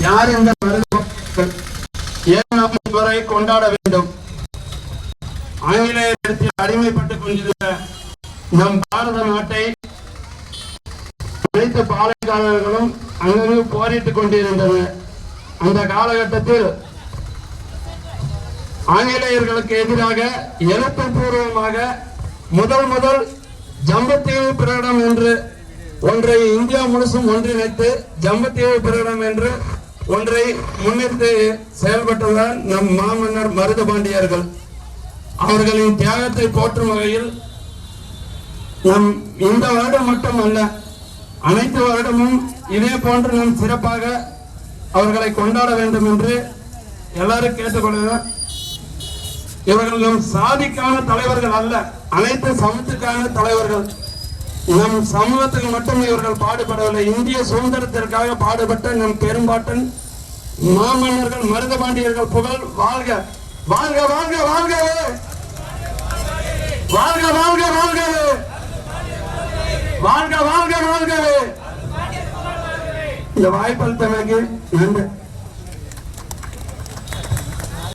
யார் இந்த ஏன் நாம் இவரை கொண்டாட வேண்டும்? ஆங்கிலேயத்தில் அடிமைப்பட்டுக் கொண்டிருந்த நம் பாரத நாட்டை அனைத்து பாளையக்காரர்களும் அங்கங்கு போரிட்டுக் கொண்டிருந்தனர். அந்த காலகட்டத்தில் ஆங்கிலேயர்களுக்கு எதிராக எழுத்துப்பூர்வமாக முதல் ஜம்பத்தீவு பிரகடனம் என்று ஒன்றை இந்தியா முழுசும் ஒன்றிணைத்து ஜம்பத்தீவு பிரகடனம் என்று ஒன்றை முன்னிறுத்தி செயல்பட்டதால் நம் மாமன்னர் மருதுபாண்டியர்கள். அவர்களின் தியாகத்தை போற்றும் வகையில் நம் இந்த வருடம் மட்டுமல்ல, அனைத்து வருடமும் இதே போன்று நம் சிறப்பாக அவர்களை கொண்டாட வேண்டும் என்று எல்லாரும் கேட்டுக்கொள்கிறோம். இவர்கள் நம் சாதிக்கான தலைவர்கள் அல்ல, அனைத்து சமூகத்துக்கான தலைவர்கள். நம் சமூகத்துக்கு மட்டும் இவர்கள் பாடுபடவில்லை, இந்திய சுதந்திரத்திற்காக பாடுபட்ட நம் பெரும்பாட்டன் மாமன்னர்கள் மருதுபாண்டியர்கள் புகழ் வாழ்க! வாழ்க வாழ்க வாழ்கவே! வாழ்க வாழ்க வாழ்கவே! வாழ்க வாழ்க வாழ்கவே! இந்த வாய்ப்பளித்தமைக்கு நன்றி.